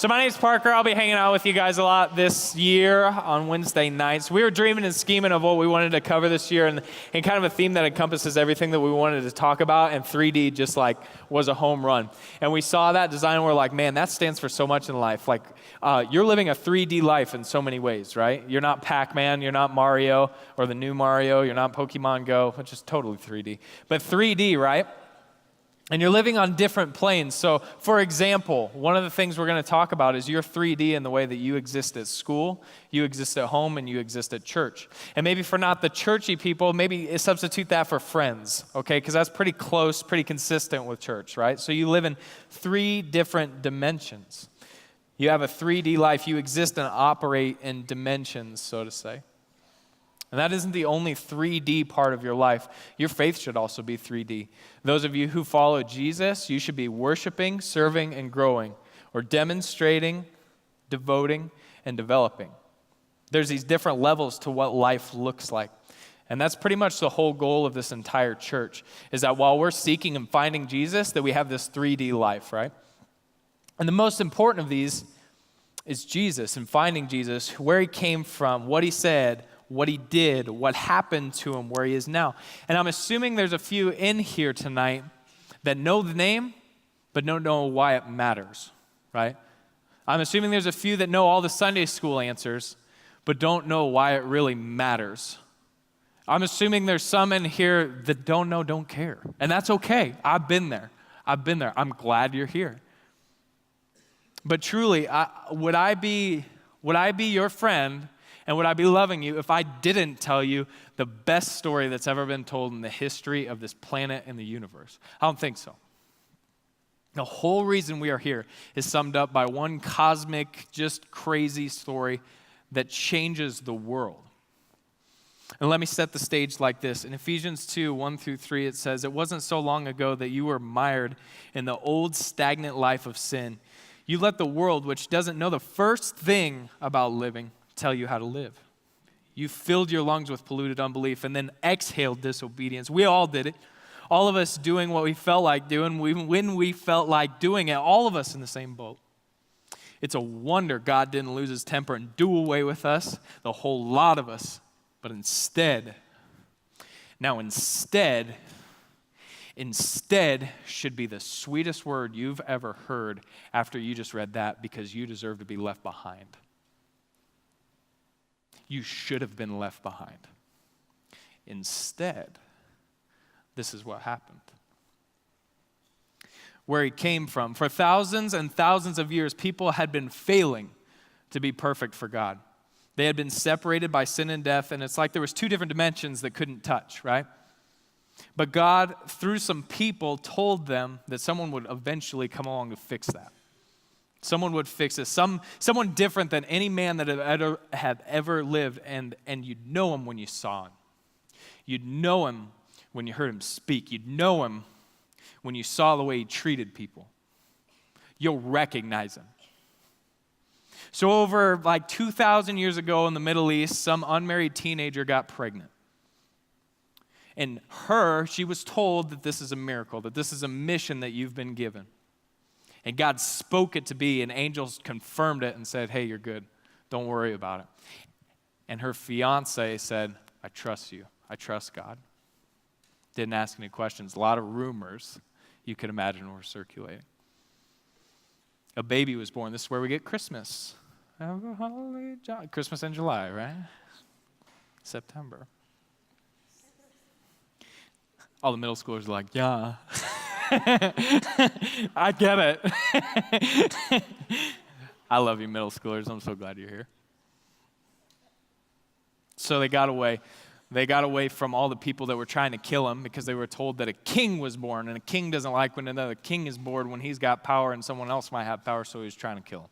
So my name's Parker. I'll be hanging out with you guys a lot this year on Wednesday nights. We were dreaming and scheming of what we wanted to cover this year and kind of a theme that encompasses everything that we wanted to talk about, and 3D just like was a home run. And we saw that design and we're like, man, that stands for so much in life. Like you're living a 3D life in so many ways, right? You're not Pac-Man, you're not Mario or the new Mario, you're not Pokemon Go, which is totally 3D. But 3D, right? And you're living on different planes. So, for example, one of the things we're going to talk about is your 3D in the way that you exist at school, you exist at home, and you exist at church. And maybe for not the churchy people, maybe substitute that for friends, okay? Because that's pretty close, pretty consistent with church, right? So you live in 3 different dimensions. You have a 3D life. You exist and operate in dimensions, so to say. And that isn't the only 3D part of your life. Your faith should also be 3D. Those of you who follow Jesus, you should be worshiping, serving, and growing, or demonstrating, devoting, and developing. There's these different levels to what life looks like. And that's pretty much the whole goal of this entire church, is that while we're seeking and finding Jesus, that we have this 3D life, right? And the most important of these is Jesus and finding Jesus, where he came from, what he said, what he did, what happened to him, where he is now. And I'm assuming there's a few in here tonight that know the name, but don't know why it matters, right? I'm assuming there's a few that know all the Sunday school answers, but don't know why it really matters. I'm assuming there's some in here that don't know, don't care. And that's okay. I've been there. I'm glad you're here. But truly, would I be your friend, and would I be loving you if I didn't tell you the best story that's ever been told in the history of this planet and the universe? I don't think so. The whole reason we are here is summed up by one cosmic, just crazy story that changes the world. And let me set the stage like this. In Ephesians 2, 1-3, it says, "It wasn't so long ago that you were mired in the old stagnant life of sin. You let the world, which doesn't know the first thing about living, tell you how to live. You filled your lungs with polluted unbelief and then exhaled disobedience." We all did it. All of us doing what we felt like doing when we felt like doing it, all of us in the same boat. It's a wonder God didn't lose his temper and do away with us, the whole lot of us. But instead should be the sweetest word you've ever heard after you just read that, because you deserve to be left behind. You should have been left behind. Instead, this is what happened. Where he came from. For thousands and thousands of years, people had been failing to be perfect for God. They had been separated by sin and death, and it's like there was 2 different dimensions that couldn't touch, right? But God, through some people, told them that someone would eventually come along to fix that. Someone would fix it. Someone different than any man that had ever lived, and you'd know him when you saw him. You'd know him when you heard him speak. You'd know him when you saw the way he treated people. You'll recognize him. So over like 2,000 years ago in the Middle East, some unmarried teenager got pregnant. And she was told that this is a miracle, that this is a mission that you've been given. And God spoke it to be, and angels confirmed it and said, "Hey, you're good. Don't worry about it." And her fiance said, "I trust you. I trust God." Didn't ask any questions. A lot of rumors you could imagine were circulating. A baby was born. This is where we get Christmas. Christmas in July, right? September. All the middle schoolers are like, "Yeah." I get it. I love you, middle schoolers. I'm so glad you're here. So they got away. They got away from all the people that were trying to kill him, because they were told that a king was born, and a king doesn't like when another king is born when he's got power and someone else might have power, so he was trying to kill him.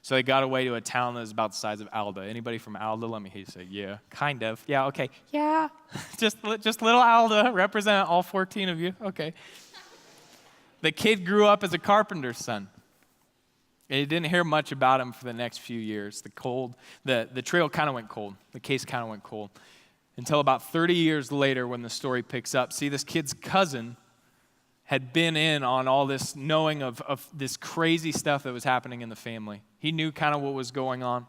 So they got away to a town that was about the size of Alda. Anybody from Alda? Let me hear you say, "Yeah." Kind of. Yeah, okay. Yeah. just little Alda. Represent all 14 of you. Okay. The kid grew up as a carpenter's son. And you didn't hear much about him for the next few years. The trail kind of went cold. The case kind of went cold. Until about 30 years later when the story picks up. See, this kid's cousin had been in on all this knowing of this crazy stuff that was happening in the family. He knew kind of what was going on.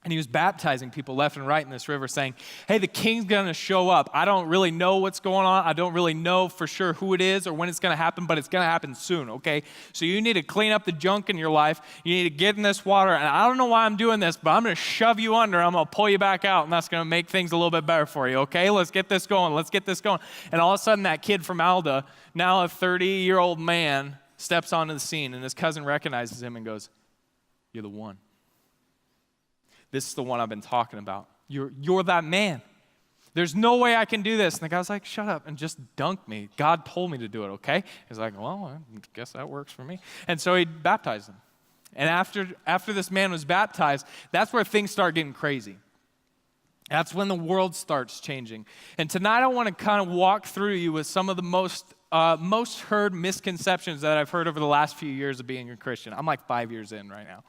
And he was baptizing people left and right in this river saying, hey, the king's going to show up. I don't really know what's going on. I don't really know for sure who it is or when it's going to happen, but it's going to happen soon, okay? So you need to clean up the junk in your life. You need to get in this water. And I don't know why I'm doing this, but I'm going to shove you under. I'm going to pull you back out, and that's going to make things a little bit better for you, okay? Let's get this going. Let's get this going. And all of a sudden, that kid from Alda, now a 30-year-old man, steps onto the scene, and his cousin recognizes him and goes, you're the one. This is the one I've been talking about. You're that man. There's no way I can do this. And the guy's like, shut up and just dunk me. God told me to do it, okay? He's like, well, I guess that works for me. And so he baptized him. And after this man was baptized, that's where things start getting crazy. That's when the world starts changing. And tonight I want to kind of walk through you with some of the most heard misconceptions that I've heard over the last few years of being a Christian. I'm like 5 years in right now.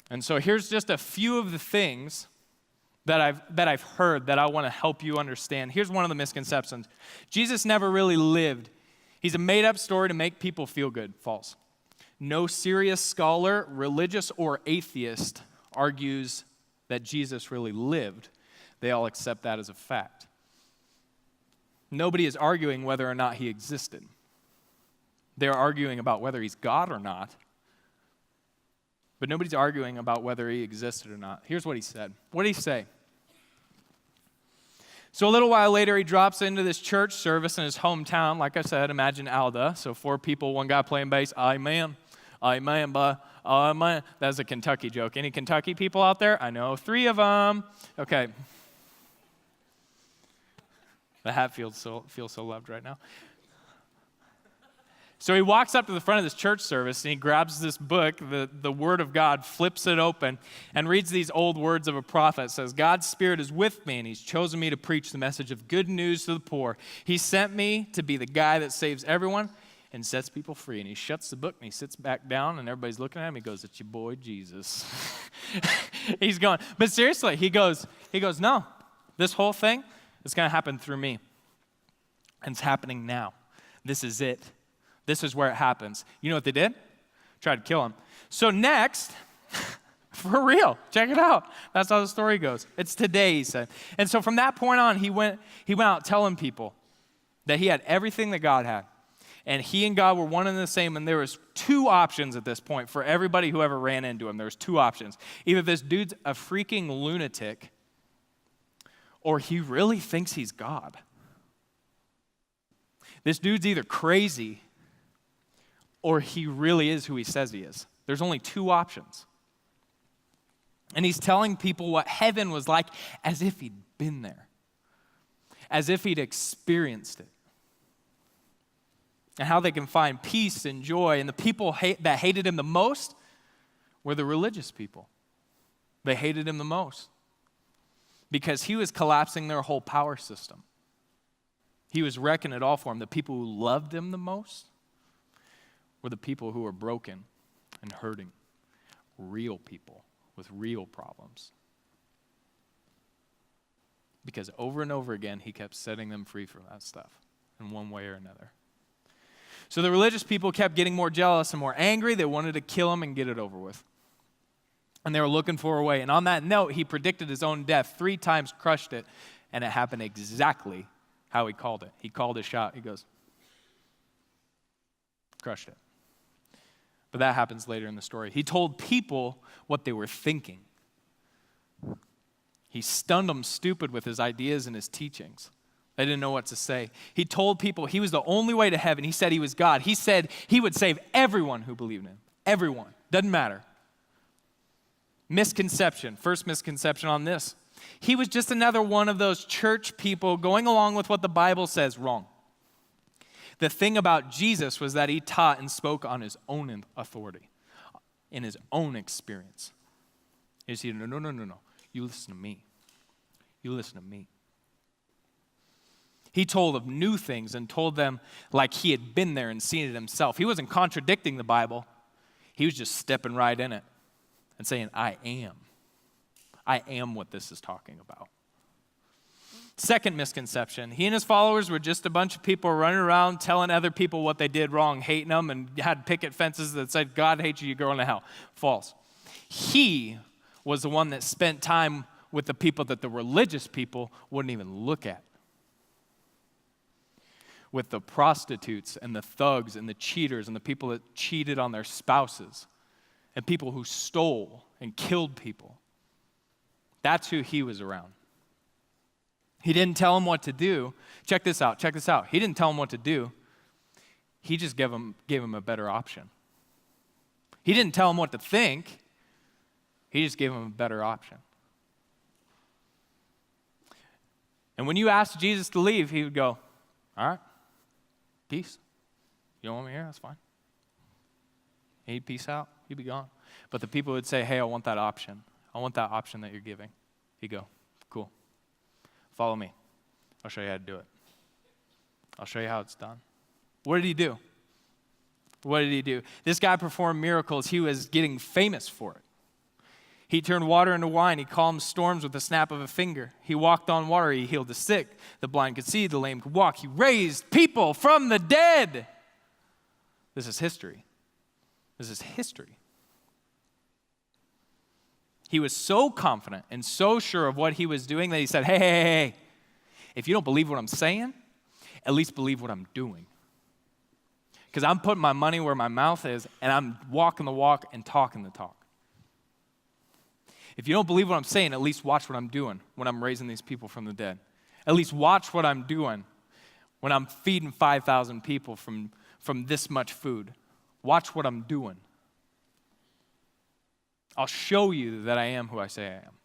And so here's just a few of the things that I've heard that I want to help you understand. Here's one of the misconceptions. Jesus never really lived. He's a made-up story to make people feel good. False. No serious scholar, religious or atheist, argues that Jesus really lived. They all accept that as a fact. Nobody is arguing whether or not he existed. They're arguing about whether he's God or not. But nobody's arguing about whether he existed or not. Here's what he said. What did he say? So a little while later, he drops into this church service in his hometown. Like I said, imagine Alda. So 4 people, 1 guy playing bass. Amen. Amen, amen. That's a Kentucky joke. Any Kentucky people out there? I know 3 of them. Okay. The hat feels so loved right now. So he walks up to the front of this church service and he grabs this book, the Word of God, flips it open, and reads these old words of a prophet. It says, God's Spirit is with me, and he's chosen me to preach the message of good news to the poor. He sent me to be the guy that saves everyone and sets people free. And he shuts the book and he sits back down, and everybody's looking at him. He goes, it's your boy Jesus. He's going, but seriously, he goes, no, this whole thing is going to happen through me. And it's happening now. This is it. This is where it happens. You know what they did? Tried to kill him. So next, for real, check it out. That's how the story goes. It's today, he said. And so from that point on, he went out telling people that he had everything that God had. And he and God were one and the same. And there was 2 options at this point for everybody who ever ran into him. There was 2 options. Either this dude's a freaking lunatic, or he really thinks he's God. This dude's either crazy, or he really is who he says he is. There's only 2 options. And he's telling people what heaven was like as if he'd been there, as if he'd experienced it, and how they can find peace and joy. And the people that hated him the most were the religious people. They hated him the most because he was collapsing their whole power system. He was wrecking it all for them. The people who loved him the most were the people who were broken and hurting, real people with real problems. Because over and over again, he kept setting them free from that stuff in one way or another. So the religious people kept getting more jealous and more angry. They wanted to kill him and get it over with. And they were looking for a way. And on that note, he predicted his own death 3 times, crushed it, and it happened exactly how he called it. He called a shot. He goes, crushed it. But that happens later in the story. He told people what they were thinking. He stunned them stupid with his ideas and his teachings. They didn't know what to say. He told people he was the only way to heaven. He said he was God. He said he would save everyone who believed in him. Everyone. Doesn't matter. Misconception. First misconception on this. He was just another one of those church people going along with what the Bible says. Wrong. The thing about Jesus was that he taught and spoke on his own authority, in his own experience. He said, no. You listen to me. You listen to me. He told of new things and told them like he had been there and seen it himself. He wasn't contradicting the Bible. He was just stepping right in it and saying, I am. I am what this is talking about. Second misconception, he and his followers were just a bunch of people running around telling other people what they did wrong, hating them, and had picket fences that said, God hates you, you're going to hell. False. He was the one that spent time with the people that the religious people wouldn't even look at. With the prostitutes and the thugs and the cheaters and the people that cheated on their spouses and people who stole and killed people. That's who he was around. He didn't tell them what to do. Check this out. He didn't tell them what to do. He just gave them a better option. He didn't tell them what to think. He just gave them a better option. And when you asked Jesus to leave, he would go, all right, peace. You don't want me here? That's fine. He'd peace out. He'd be gone. But the people would say, hey, I want that option. I want that option that you're giving. He'd go, cool. Follow me. I'll show you how to do it. I'll show you how it's done. What did he do? What did he do? This guy performed miracles. He was getting famous for it. He turned water into wine. He calmed storms with the snap of a finger. He walked on water. He healed the sick. The blind could see. The lame could walk. He raised people from the dead. This is history. This is history. He was so confident and so sure of what he was doing that he said, hey, if you don't believe what I'm saying, at least believe what I'm doing. Because I'm putting my money where my mouth is, and I'm walking the walk and talking the talk. If you don't believe what I'm saying, at least watch what I'm doing when I'm raising these people from the dead. At least watch what I'm doing when I'm feeding 5,000 people from this much food. Watch what I'm doing. I'll show you that I am who I say I am.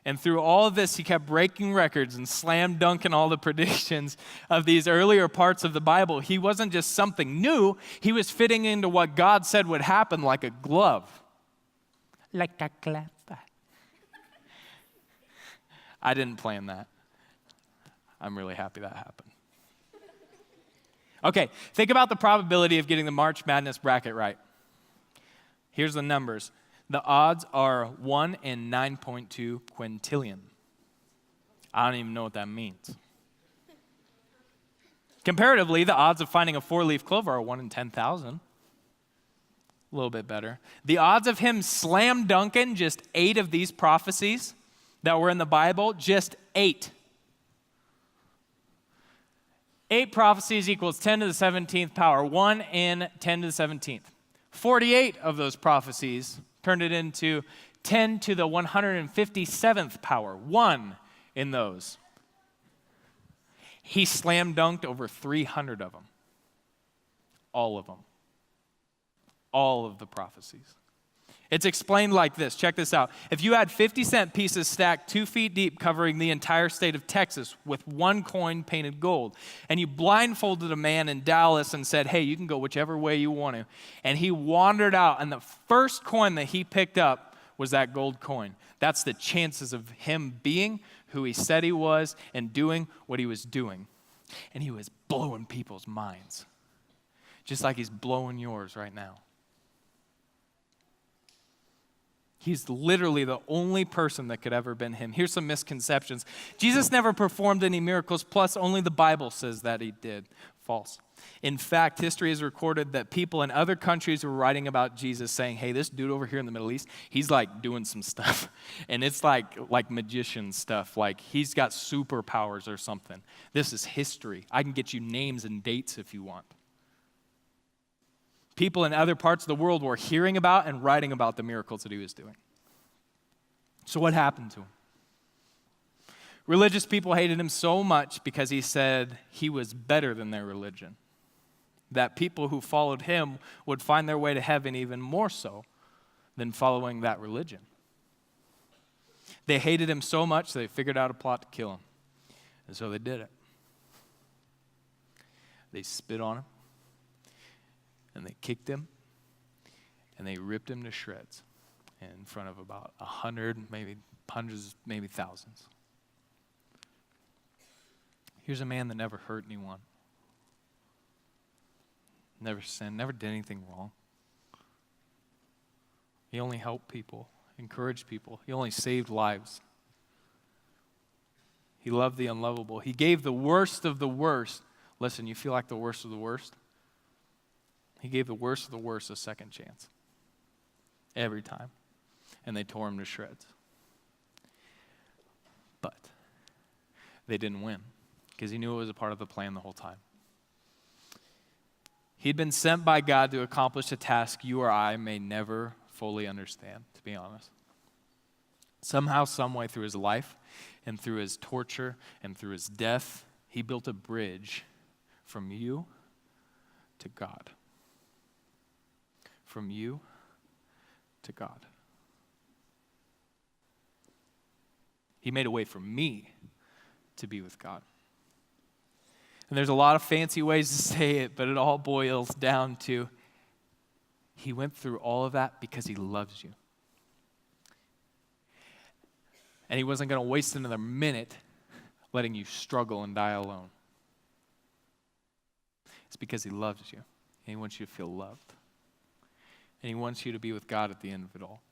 And through all of this, he kept breaking records and slam dunking all the predictions of these earlier parts of the Bible. He wasn't just something new. He was fitting into what God said would happen like a glove. Like a glove. I didn't plan that. I'm really happy that happened. Okay, think about the probability of getting the March Madness bracket right. Here's the numbers. The odds are 1 in 9.2 quintillion. I don't even know what that means. Comparatively, the odds of finding a 4-leaf clover are 1 in 10,000. A little bit better. The odds of him slam dunking just 8 of these prophecies that were in the Bible, just 8. 8 prophecies equals 10 to the 17th power. 1 in 10 to the 17th. 48 of those prophecies turned it into 10 to the 157th power. 1 in those. He slam dunked over 300 of them. All of them. All of the prophecies. It's explained like this. Check this out. If you had 50-cent pieces stacked 2 feet deep covering the entire state of Texas with 1 coin painted gold, and you blindfolded a man in Dallas and said, hey, you can go whichever way you want to, and he wandered out, and the first coin that he picked up was that gold coin. That's the chances of him being who he said he was and doing what he was doing. And he was blowing people's minds, just like he's blowing yours right now. He's literally the only person that could ever have been him. Here's some misconceptions. Jesus never performed any miracles, plus only the Bible says that he did. False. In fact, history has recorded that people in other countries were writing about Jesus saying, hey, this dude over here in the Middle East, he's like doing some stuff. And it's like magician stuff, like he's got superpowers or something. This is history. I can get you names and dates if you want. People in other parts of the world were hearing about and writing about the miracles that he was doing. So what happened to him? Religious people hated him so much because he said he was better than their religion. That people who followed him would find their way to heaven even more so than following that religion. They hated him so much they figured out a plot to kill him. And so they did it. They spit on him. And they kicked him, and they ripped him to shreds in front of about 100, maybe hundreds, maybe thousands. Here's a man that never hurt anyone, never sinned, never did anything wrong. He only helped people, encouraged people. He only saved lives. He loved the unlovable. He gave the worst of the worst. Listen, you feel like the worst of the worst? He gave the worst of the worst a second chance. Every time. And they tore him to shreds. But they didn't win because he knew it was a part of the plan the whole time. He'd been sent by God to accomplish a task you or I may never fully understand, to be honest. Somehow, some way, through his life and through his torture and through his death, he built a bridge from you to God. From you to God. He made a way for me to be with God. And there's a lot of fancy ways to say it, but it all boils down to he went through all of that because he loves you. And he wasn't going to waste another minute letting you struggle and die alone. It's because he loves you, and he wants you to feel loved. And he wants you to be with God at the end of it all.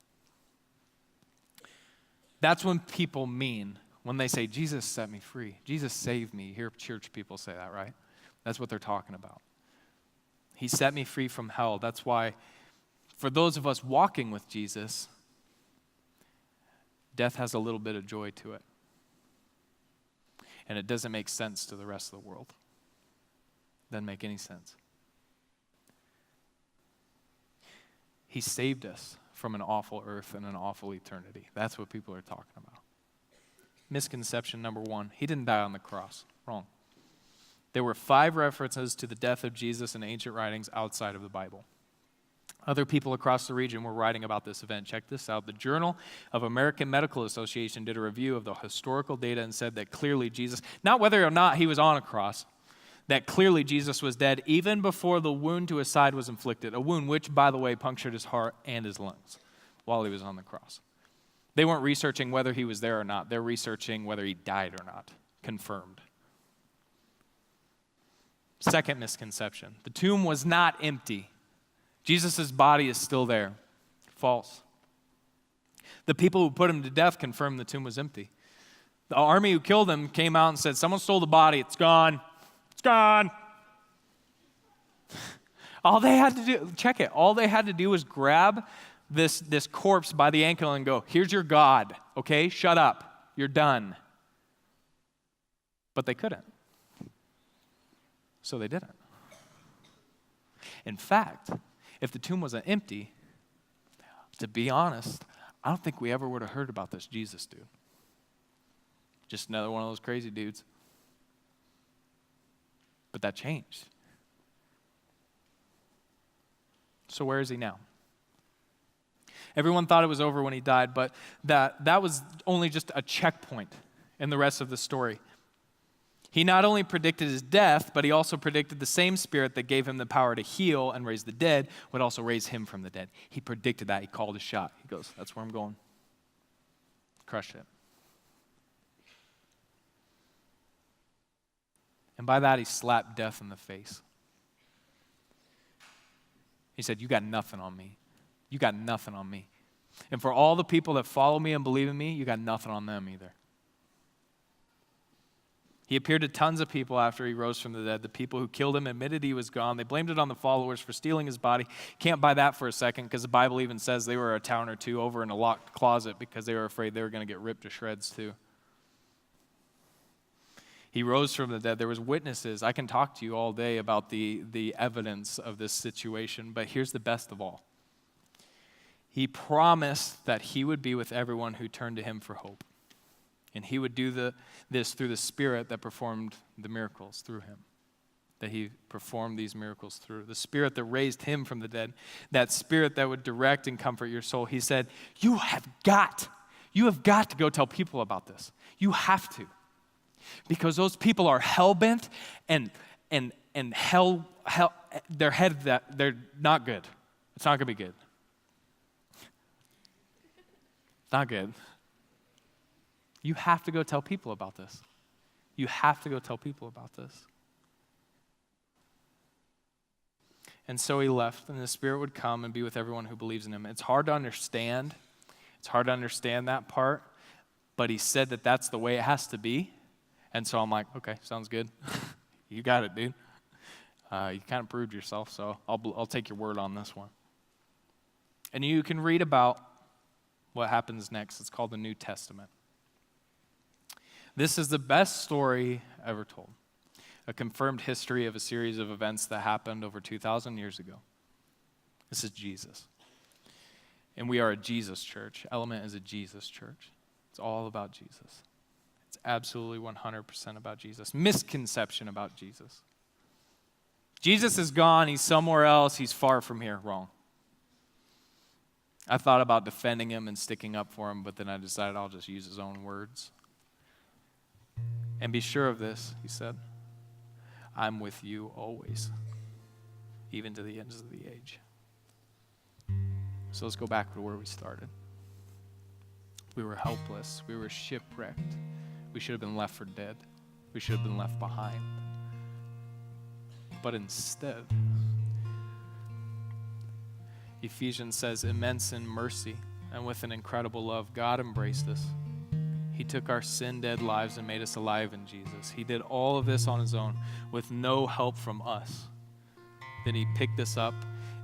That's when people mean, when they say, Jesus set me free. Jesus saved me. You hear church people say that, right? That's what they're talking about. He set me free from hell. That's why, for those of us walking with Jesus, death has a little bit of joy to it. And it doesn't make sense to the rest of the world. Doesn't make any sense. He saved us from an awful earth and an awful eternity. That's what people are talking about. Misconception number one, he didn't die on the cross. Wrong. There were 5 references to the death of Jesus in ancient writings outside of the Bible. Other people across the region were writing about this event. Check this out. The Journal of American Medical Association did a review of the historical data and said that clearly Jesus, not whether or not he was on a cross, that clearly Jesus was dead even before the wound to his side was inflicted. A wound which, by the way, punctured his heart and his lungs while he was on the cross. They weren't researching whether he was there or not. They're researching whether he died or not. Confirmed. Second misconception. The tomb was not empty. Jesus' body is still there. False. The people who put him to death confirmed the tomb was empty. The army who killed him came out and said, someone stole the body. It's gone. It's gone. All they had to do, check it, all they had to do was grab this corpse by the ankle and go, here's your God, okay? Shut up. You're done. But they couldn't. So they didn't. In fact, if the tomb wasn't empty, to be honest, I don't think we ever would have heard about this Jesus dude. Just another one of those crazy dudes. But that changed. So where is he now? Everyone thought it was over when he died, but that was only just a checkpoint in the rest of the story. He not only predicted his death, but he also predicted the same Spirit that gave him the power to heal and raise the dead would also raise him from the dead. He predicted that. He called his shot. He goes, that's where I'm going. Crush it. And by that, he slapped death in the face. He said, you got nothing on me. You got nothing on me. And for all the people that follow me and believe in me, you got nothing on them either. He appeared to tons of people after he rose from the dead. The people who killed him admitted he was gone. They blamed it on the followers for stealing his body. Can't buy that for a second because the Bible even says they were a town or two over in a locked closet because they were afraid they were going to get ripped to shreds too. He rose from the dead. There was witnesses. I can talk to you all day about the evidence of this situation, but here's the best of all. He promised that he would be with everyone who turned to him for hope. And he would do this through the Spirit that performed the miracles through him. That he performed these miracles through. The Spirit that raised him from the dead. That Spirit that would direct and comfort your soul. He said, you have got to go tell people about this. You have to. Because those people are hell-bent and hell, they're headed that they're not good. It's not going to be good. It's not good. You have to go tell people about this. You have to go tell people about this. And so he left, and the Spirit would come and be with everyone who believes in him. It's hard to understand. It's hard to understand that part, but he said that that's the way it has to be And so I'm like, okay, sounds good. You got it, dude. You kind of proved yourself, so I'll take your word on this one. And you can read about what happens next. It's called the New Testament. This is the best story ever told, a confirmed history of a series of events that happened over 2,000 years ago. This is Jesus. And we are a Jesus church. Element is a Jesus church. It's all about Jesus. It's absolutely 100% about Jesus. Misconception about Jesus. Jesus is gone. He's somewhere else. He's far from here. Wrong. I thought about defending him and sticking up for him, but then I decided I'll just use his own words. And be sure of this, he said, I'm with you always, even to the ends of the age. So let's go back to where we started. We were helpless. We were shipwrecked. We should have been left for dead. We should have been left behind. But instead, Ephesians says, immense in mercy and with an incredible love, God embraced us. He took our sin-dead lives and made us alive in Jesus. He did all of this on his own with no help from us. Then he picked us up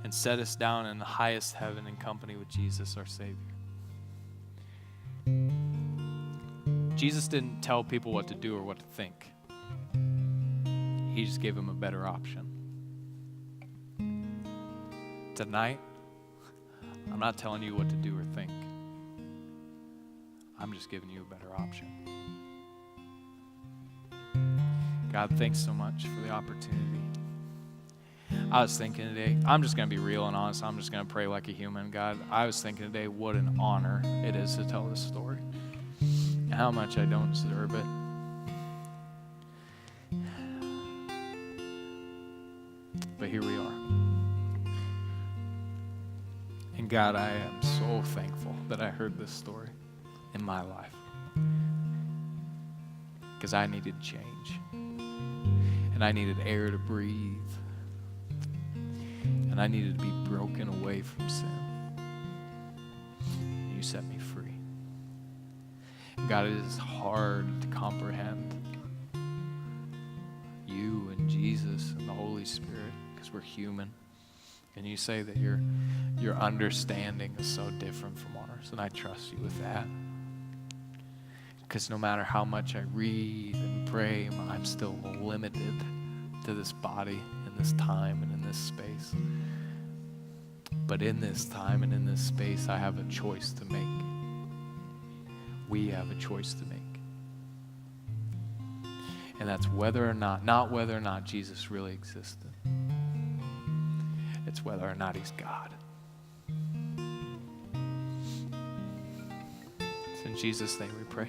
and set us down in the highest heaven in company with Jesus, our Savior. Jesus didn't tell people what to do or what to think. He just gave them a better option. Tonight, I'm not telling you what to do or think. I'm just giving you a better option. God, thanks so much for the opportunity. I was thinking today, I'm just going to be real and honest. I'm just going to pray like a human. God, I was thinking today what an honor it is to tell this story and how much I don't deserve it. But here we are. And God, I am so thankful that I heard this story in my life because I needed change and I needed air to breathe and I needed to be broken away from sin. And you set me free. God, it is hard to comprehend you and Jesus and the Holy Spirit because we're human. And you say that your understanding is so different from ours, and I trust you with that. Because no matter how much I read and pray, I'm still limited to this body, in this time, and in this space. But in this time and in this space, I have a choice to make. We have a choice to make. And that's whether or not whether or not Jesus really existed. It's whether or not he's God. It's in Jesus' name we pray.